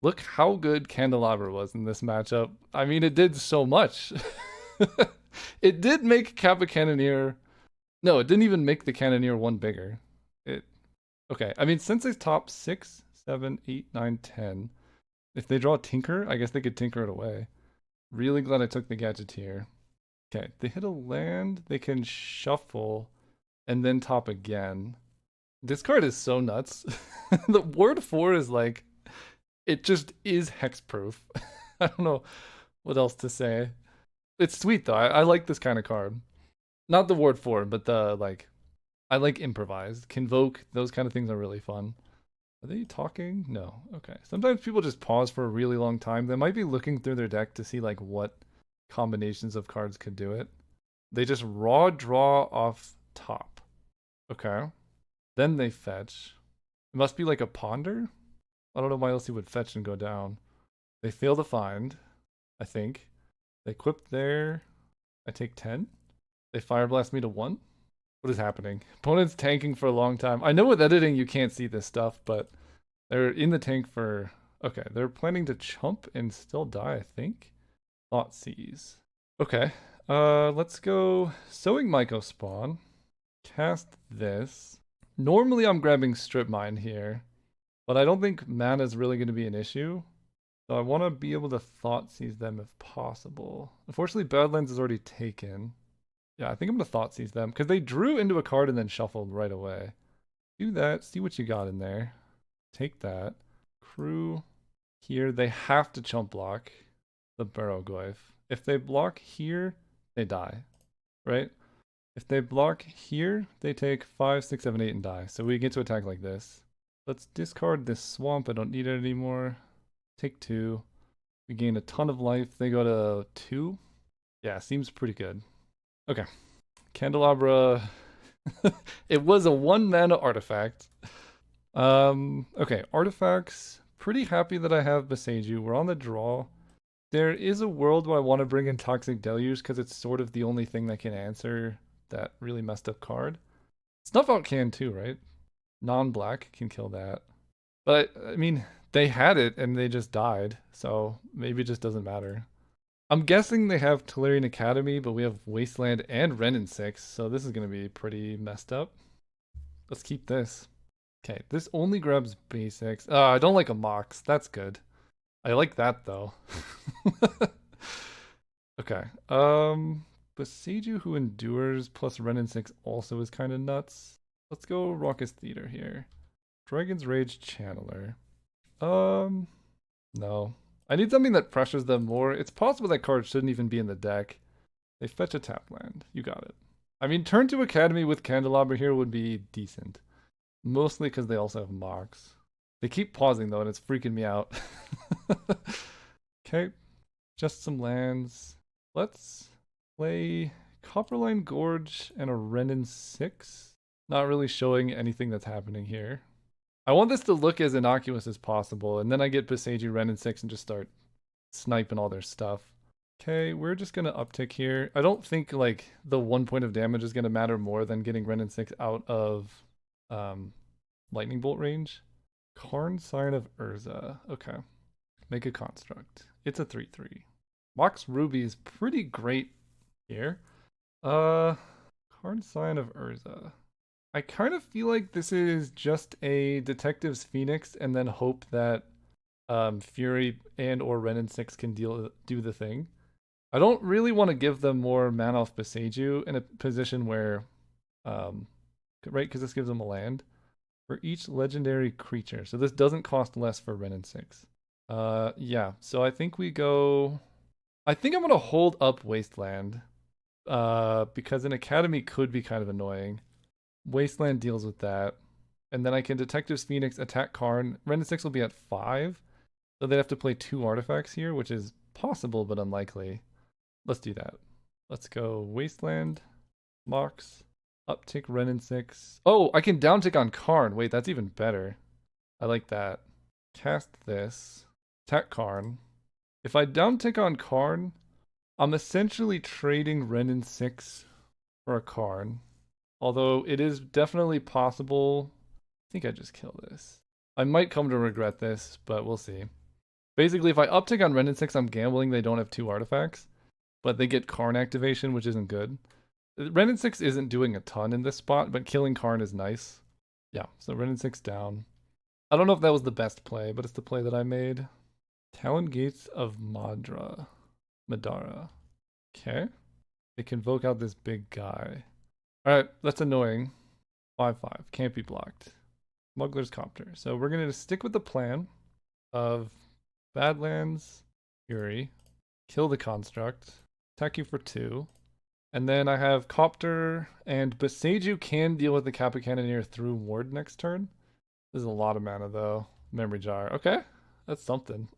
Look how good Candelabra was in this matchup. I mean, it did so much. It did make Kappa Cannoneer... No, it didn't even make the Cannoneer one bigger. Okay, I mean, since it's top 6, 7, 8, 9, 10, if they draw Tinker, I guess they could Tinker it away. Really glad I took the Gadgeteer. Okay, they hit a land, they can shuffle, and then top again. This card is so nuts. The Ward 4 is like... It just is hexproof. I don't know what else to say. It's sweet though. I like this kind of card. Not the Ward 4, but the like... I like improvised. Convoke, those kind of things are really fun. Are they talking? No. Okay. Sometimes people just pause for a really long time. They might be looking through their deck to see like what combinations of cards could do it. They just raw draw off top. Okay. Then they fetch. It must be like a ponder? I don't know why else he would fetch and go down. They fail to find, I think. They equip there. I take 10. They fire blast me to 1. What is happening? Opponent's tanking for a long time. I know with editing you can't see this stuff, but they're in the tank for Okay, they're planning to chump and still die, I think. Thoughtseize. Okay. Let's go Sowing Myco spawn. Cast this. Normally I'm grabbing Strip Mine here, but I don't think mana is really going to be an issue. So I want to be able to Thoughtseize them if possible. Unfortunately, Badlands is already taken. Yeah, I think I'm going to Thoughtseize them because they drew into a card and then shuffled right away. Do that. See what you got in there. Take that. Crew here. They have to chump block the Barrowgoyf. If they block here, they die, right? If they block here, they take 5, 6, 7, 8 and die. So we get to attack like this. Let's discard this swamp. I don't need it anymore. Take 2. We gain a ton of life. They go to 2. Yeah, seems pretty good. Okay. Candelabra. It was a 1 mana artifact. Okay, artifacts. Pretty happy that I have Beseiju. We're on the draw. There is a world where I want to bring in Toxic Deluge because it's sort of the only thing that can answer that really messed up card. Snuff Out can too, right? Non-black can kill that. But I mean, they had it and they just died, so maybe it just doesn't matter. I'm guessing they have Tolarian Academy, but we have Wasteland and Renin 6, so this is going to be pretty messed up. Let's keep this. Okay, this only grabs basics. I don't like a Mox. That's good. I like that though. Okay. Beseiju who endures plus Renin 6 also is kind of nuts. Let's go Raucous Theater here. Dragon's Rage Channeler. No. I need something that pressures them more. It's possible that card shouldn't even be in the deck. They fetch a tap land. You got it. I mean, turn to Academy with Candelabra here would be decent. Mostly because they also have Mox. They keep pausing though, and it's freaking me out. Okay. Just some lands. Let's play Copperline Gorge and a Renin 6. Not really showing anything that's happening here. I want this to look as innocuous as possible, and then I get Beseiju Renin 6 and just start sniping all their stuff. Okay, we're just gonna uptick here. I don't think like the 1 point of damage is gonna matter more than getting Renin 6 out of Lightning Bolt range. Karn Sign of Urza. Okay. Make a construct. It's a 3/3. Mox Ruby is pretty great here. Karn Sign of Urza. I kind of feel like this is just a Detective's Phoenix and then hope that Fury and or Renin 6 can do the thing. I don't really want to give them more mana off Beseiju in a position where, right, because this gives them a land for each legendary creature. So this doesn't cost less for Renin 6. Yeah, so I think we go... I think I'm going to hold up Wasteland because an Academy could be kind of annoying. Wasteland deals with that. And then I can Detective's Phoenix, attack Karn. Renin 6 will be at 5. So they'd have to play 2 artifacts here, which is possible but unlikely. Let's do that. Let's go Wasteland, Mox, uptick Renin 6. Oh, I can downtick on Karn. Wait, that's even better. I like that. Cast this. Attack Karn. If I downtick on Karn, I'm essentially trading Renin 6 for a Karn. Although it is definitely possible. I think I just kill this. I might come to regret this, but we'll see. Basically, if I uptick on Renin 6, I'm gambling they don't have 2 artifacts. But they get Karn activation, which isn't good. Renin 6 isn't doing a ton in this spot, but killing Karn is nice. Yeah, so Renin 6 down. I don't know if that was the best play, but it's the play that I made. Talon Gates of Madara. Okay. They convoke out this big guy. Alright, that's annoying. 5/5. Can't be blocked. Smuggler's Copter. So we're going to stick with the plan of Badlands, Fury, kill the construct, attack you for 2. And then I have Copter and Beseiju can deal with the Kappa Cannoneer through Ward next turn. This is a lot of mana though. Memory Jar. Okay. That's something.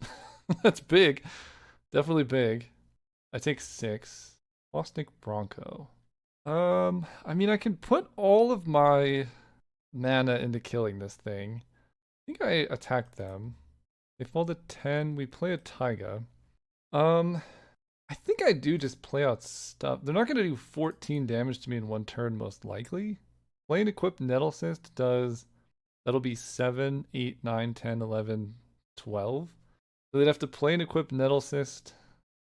That's big. Definitely big. I take 6. Bostic Bronco. I mean, I can put all of my mana into killing this thing. I think I attacked them. They fall to 10. We play a Taiga. I think I do just play out stuff. They're not going to do 14 damage to me in 1 turn, most likely. Playing Equipped Nettle Cyst does... That'll be 7, 8, 9, 10, 11, 12. So they'd have to play and equip Nettle Cyst.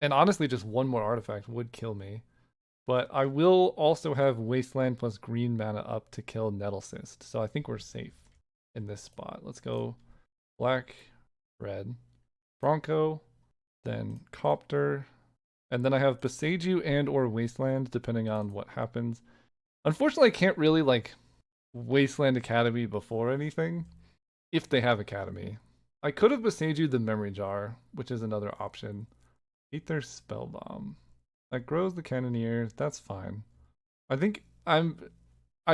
And honestly, just one more artifact would kill me. But I will also have Wasteland plus green mana up to kill Nettle Cyst. So I think we're safe in this spot. Let's go black, red, Bronco, then Copter, and then I have Besage You and or Wasteland, depending on what happens. Unfortunately, I can't really, like, Wasteland Academy before anything, if they have Academy. I could have Besage You the Memory Jar, which is another option. Aether Spellbomb. That grows the Cannoneer, that's fine. I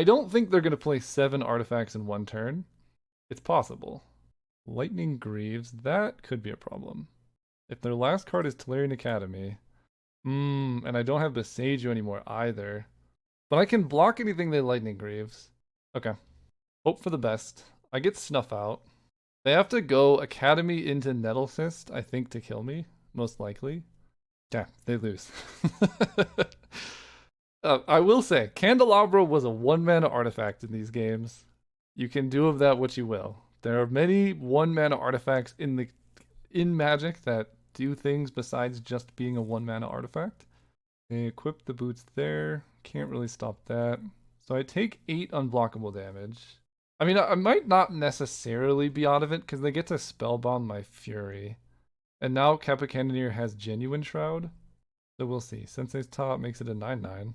don't think they're gonna play 7 artifacts in one turn. It's possible. Lightning Greaves, that could be a problem. If their last card is Tolarian Academy, and I don't have Besage You anymore either. But I can block anything they Lightning Greaves. Okay. Hope for the best. I get Snuff Out. They have to go Academy into Nettle Cyst, I think, to kill me, most likely. Yeah, they lose. I will say, Candelabra was a 1-mana artifact in these games. You can do of that what you will. There are many 1-mana artifacts in Magic that do things besides just being a 1-mana artifact. They equip the boots there. Can't really stop that. So I take 8 unblockable damage. I mean, I might not necessarily be out of it because they get to Spellbomb my Fury. And now Kappa Cannoneer has Genuine Shroud. So we'll see. Sensei's Top makes it a 9/9.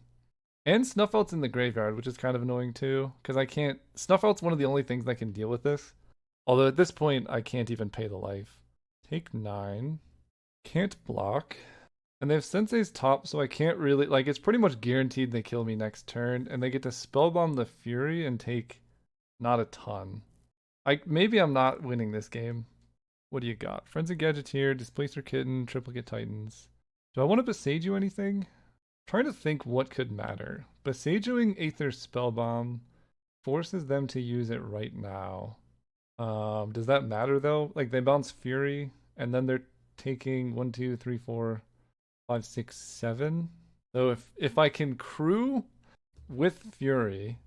And Snuff Out's in the graveyard, which is kind of annoying too. Because I can't... Snuff Out's one of the only things that can deal with this. Although at this point, I can't even pay the life. Take 9. Can't block. And they have Sensei's Top, so I can't really... Like, it's pretty much guaranteed they kill me next turn. And they get to Spellbomb the Fury and take not a ton. Maybe I'm not winning this game. What do you got? Frenzied Gadgeteer, Displacer Kitten, Triplicate Titans. Do I want to Besage You anything? I'm trying to think what could matter. Besage-ing Aether Spellbomb forces them to use it right now. Does that matter though? Like, they bounce Fury, and then they're taking 1, 2, 3, 4, 5, 6, 7. So if I can crew with Fury,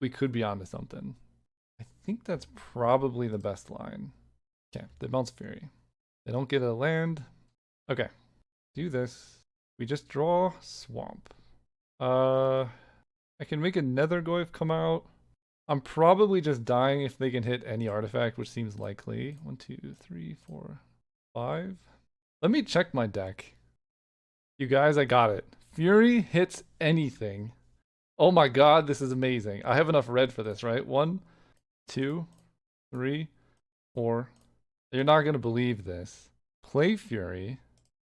we could be onto something. I think that's probably the best line. Okay, they bounce Fury. They don't get a land. Okay, do this. We just draw Swamp. I can make a Nethergoyf come out. I'm probably just dying if they can hit any artifact, which seems likely. 1, 2, 3, 4, 5. Let me check my deck. You guys, I got it. Fury hits anything. Oh my god, this is amazing. I have enough red for this, right? 1, 2, 3, 4. You're not going to believe this. Play Fury.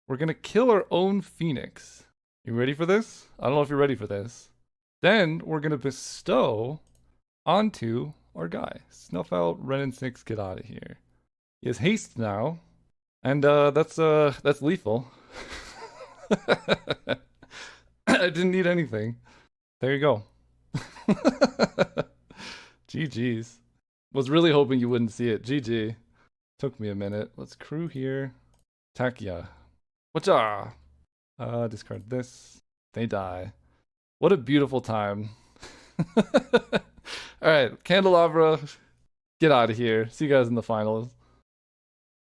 We're going to kill our own Phoenix. You ready for this? I don't know if you're ready for this. Then we're going to bestow onto our guy. Snuff Out, Renin 6, get out of here. He has haste now. And that's lethal. I didn't need anything. There you go. GG's. Was really hoping you wouldn't see it. GG. Took me a minute. Let's crew here. Attack ya. Whatcha? Discard this. They die. What a beautiful time. Alright, Candelabra. Get out of here. See you guys in the finals.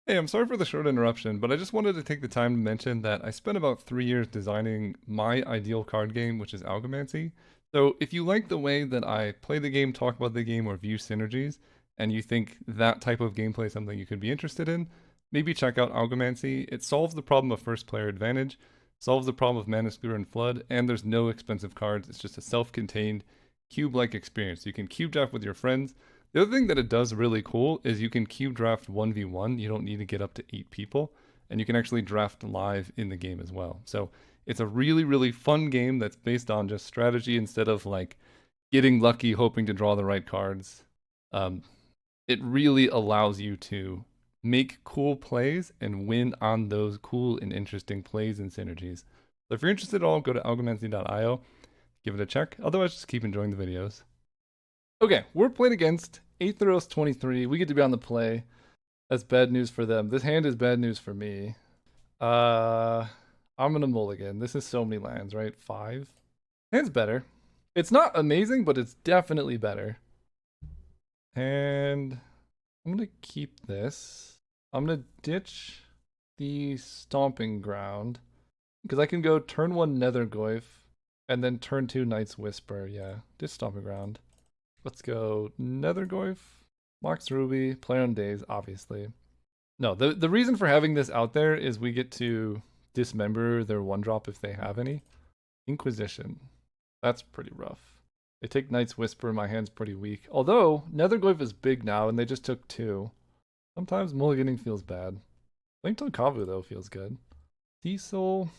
Hey, I'm sorry for the short interruption, but I just wanted to take the time to mention that I spent about 3 years designing my ideal card game, which is Algomancy. So if you like the way that I play the game, talk about the game, or view synergies, and you think that type of gameplay is something you could be interested in, maybe check out Algomancy. It solves the problem of first player advantage, solves the problem of Mana Screw and Flood, and there's no expensive cards. It's just a self-contained cube-like experience. You can cube draft with your friends. The other thing that it does really cool is you can cube draft 1v1. You don't need to get up to 8 people, and you can actually draft live in the game as well. So it's a really, really fun game that's based on just strategy instead of like getting lucky, hoping to draw the right cards. It really allows you to make cool plays and win on those cool and interesting plays and synergies. So if you're interested at all, go to algomancy.io, give it a check. Otherwise, just keep enjoying the videos. Okay, we're playing against Aetheros 23. We get to be on the play. That's bad news for them. This hand is bad news for me. I'm gonna mulligan. This is so many lands, right? 5. Hand's better. It's not amazing, but it's definitely better. And I'm gonna keep this. I'm gonna ditch the Stomping Ground because I can go turn 1 Nethergoyf and then turn 2 Knight's Whisper. Yeah, ditch Stomping Ground. Let's go Nethergoyf, Mox Ruby, play on Days, obviously. No, the reason for having this out there is we get to dismember their 1-drop if they have any. Inquisition. That's pretty rough. They take Knight's Whisper, my hand's pretty weak. Although, Netherglyph is big now and they just took 2. Sometimes mulliganing feels bad. Flametongue Kavu though feels good. Cecil.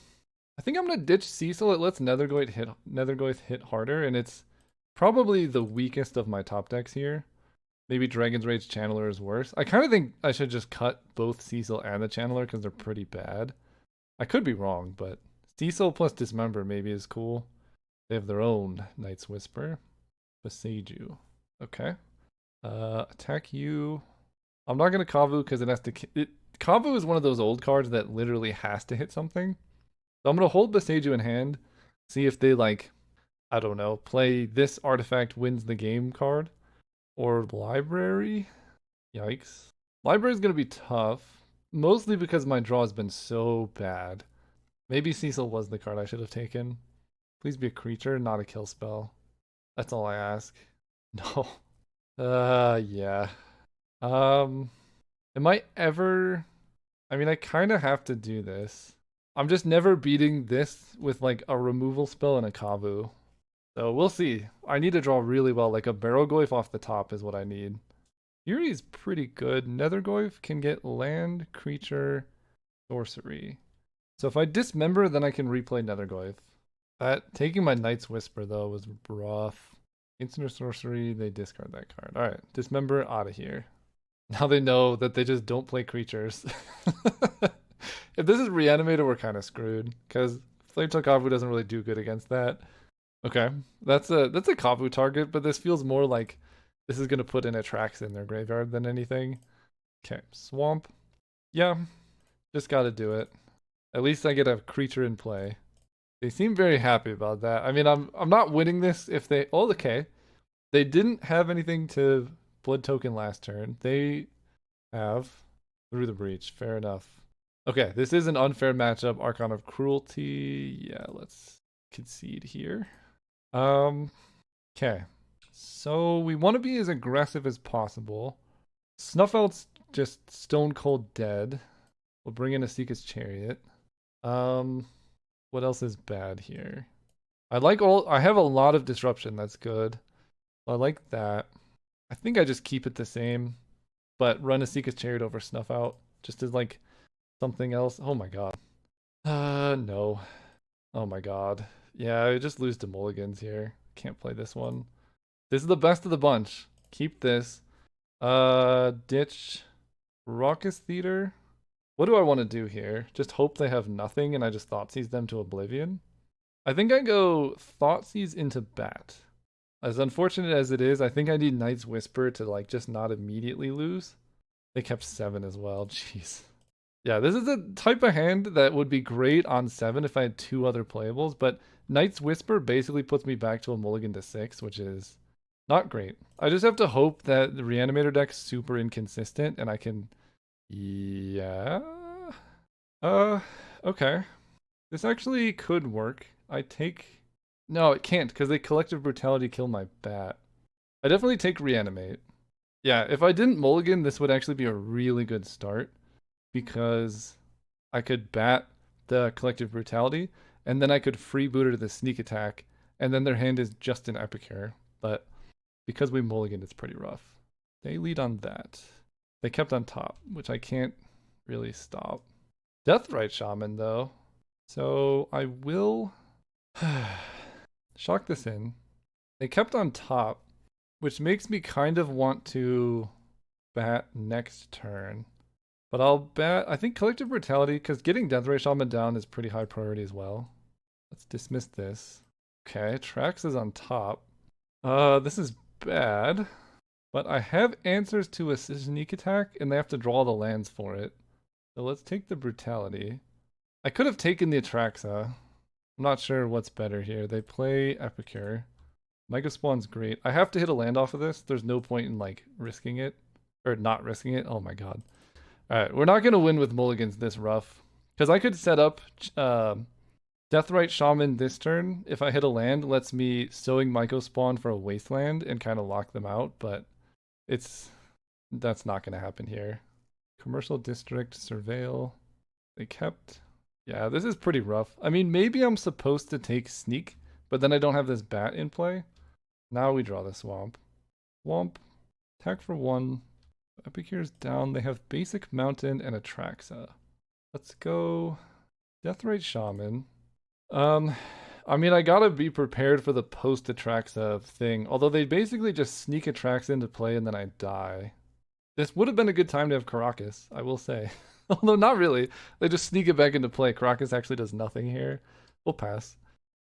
I think I'm gonna ditch Cecil. It lets Nethergoyf hit harder, and it's probably the weakest of my top decks here. Maybe Dragon's Rage Channeler is worse. I kind of think I should just cut both Cecil and the Channeler because they're pretty bad. I could be wrong, but Cecil plus Dismember maybe is cool. They have their own Knight's Whisper. Beseiju. Okay. Attack you. I'm not gonna Kavu because it has to. Kavu is one of those old cards that literally has to hit something. So I'm gonna hold Beseiju in hand, see if they like, I don't know, play this artifact wins the game card, or library. Yikes. Library is gonna be tough, mostly because my draw has been so bad. Maybe Cecil was the card I should have taken. Please be a creature, not a kill spell. That's all I ask. No. Yeah. Am I ever... I mean, I kind of have to do this. I'm just never beating this with like a removal spell and a Kavu. So we'll see. I need to draw really well. Like a Barrowgoyf off the top is what I need. Fury is pretty good. Nethergoyf can get land, creature, sorcery. So if I dismember, then I can replay Nethergoyf. Taking my Knight's Whisper though was rough. Instant or sorcery, they discard that card. Alright, dismember out of here. Now they know that they just don't play creatures. If this is reanimated, we're kind of screwed because Flametongue Kavu doesn't really do good against that. Okay, that's a Kavu target, but this feels more like this is gonna put in Atrax in their graveyard than anything. Okay, Swamp. Yeah, just gotta do it. At least I get a creature in play. They seem very happy about that. I mean, I'm not winning this if they. Oh, okay. They didn't have anything to blood token last turn. They have through the breach. Fair enough. Okay, this is an unfair matchup. Archon of Cruelty. Yeah, let's concede here. Okay. So we want to be as aggressive as possible. Snuffelt's just stone cold dead. We'll bring in a Seeker's Chariot. What else is bad here? I have a lot of disruption. That's good. I like that. I think I just keep it the same, but run a Seeker's Chariot over Snuff Out just as like something else. Oh my god. No. Oh my god. Yeah, I just lose to mulligans here. Can't play this one. This is the best of the bunch. Keep this. Ditch Raucous Theater. What do I want to do here? Just hope they have nothing and I just Thoughtseize them to oblivion? I think I go Thoughtseize into Bat. As unfortunate as it is, I think I need Knight's Whisper to like just not immediately lose. They kept 7 as well. Jeez. Yeah, this is a type of hand that would be great on 7 if I had 2 other playables, but Knight's Whisper basically puts me back to a mulligan to 6, which is not great. I just have to hope that the Reanimator deck's super inconsistent and I can... Yeah... Okay. This actually could work. I take... No, it can't, because they Collective Brutality kill my bat. I definitely take Reanimate. Yeah, if I didn't mulligan, this would actually be a really good start, because I could bat the Collective Brutality, and then I could freeboot her to the Sneak Attack, and then their hand is just an Epicure. But because we mulliganed, it's pretty rough. They lead on that. They kept on top, which I can't really stop. Deathrite Shaman, though. So I will... shock this in. They kept on top, which makes me kind of want to bat next turn. But I'll bat, I think Collective Brutality, because getting Deathrite Shaman down is pretty high priority as well. Let's dismiss this. Okay, Trax is on top. This is bad. But I have answers to a Sneak Attack, and they have to draw the lands for it. So let's take the Brutality. I could have taken the Atraxa. I'm not sure what's better here. They play Epicure. Mega Spawn's great. I have to hit a land off of this. There's no point in like risking it. Or not risking it. Oh my god. All right, we're not gonna win with mulligans this rough because I could set up Deathrite Shaman this turn. If I hit a land, lets me Sowing Myco spawn for a Wasteland and kind of lock them out, but that's not gonna happen here. Commercial District, Surveil. They kept. Yeah, this is pretty rough. I mean, maybe I'm supposed to take Sneak, but then I don't have this bat in play. Now we draw the Swamp. Swamp. Attack for 1. Epicure's down. They have Basic Mountain and Atraxa. Let's go Deathrite Shaman. I mean, I gotta be prepared for the post Atraxa thing. Although they basically just sneak Atraxa into play and then I die. This would have been a good time to have Caracas, I will say. Although not really. They just sneak it back into play. Caracas actually does nothing here. We'll pass.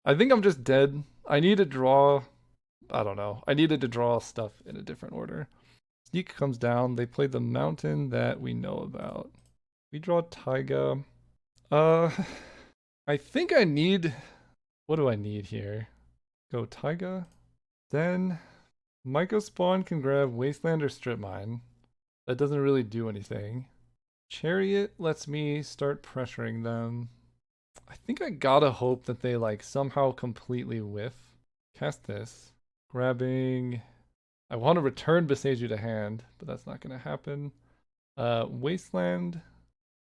I think I'm just dead. I need to draw. I don't know. I needed to draw stuff in a different order. Sneak comes down. They play the mountain that we know about. We draw Taiga. I think I need. What do I need here? Go Taiga. Then Myco Spawn can grab Wasteland or Strip Mine. That doesn't really do anything. Chariot lets me start pressuring them. I think I gotta hope that they like somehow completely whiff. Cast this. Grabbing. I want to return Beseju to hand, but that's not gonna happen. Wasteland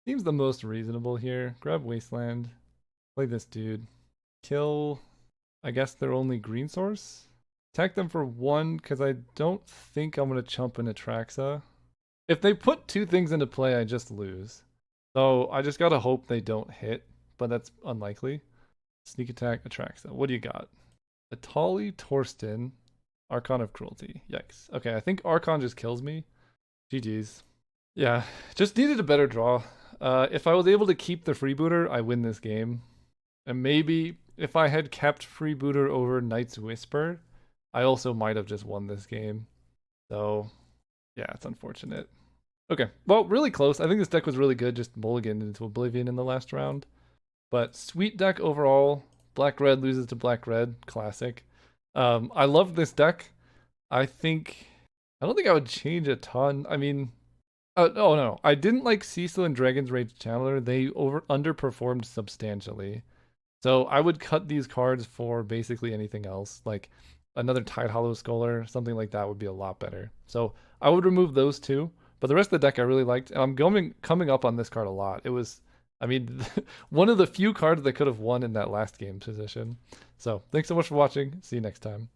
seems the most reasonable here. Grab Wasteland. Play this dude. Kill, I guess, their only green source. Attack them for 1 because I don't think I'm gonna chump an Atraxa. If they put 2 things into play, I just lose. So I just gotta hope they don't hit, but that's unlikely. Sneak attack, Atraxa. What do you got? Atali, Torsten, Archon of Cruelty. Yikes. Okay, I think Archon just kills me. GG's. Yeah, just needed a better draw. If I was able to keep the freebooter, I win this game. And maybe if I had kept freebooter over Knight's Whisper, I also might have just won this game. So yeah, it's unfortunate. Okay, well, really close. I think this deck was really good, just mulligan into Oblivion in the last round. But sweet deck overall. Black-red loses to black-red, classic. I love this deck. I don't think I would change a ton. I mean, oh no, I didn't like Cecil and Dragon's Rage Channeler. They underperformed substantially. So I would cut these cards for basically anything else, like another Tide Hollow Scholar, something like that would be a lot better. So I would remove those 2, but the rest of the deck I really liked. And I'm coming up on this card a lot. It was, I mean, one of the few cards that could have won in that last game position. So thanks so much for watching. See you next time.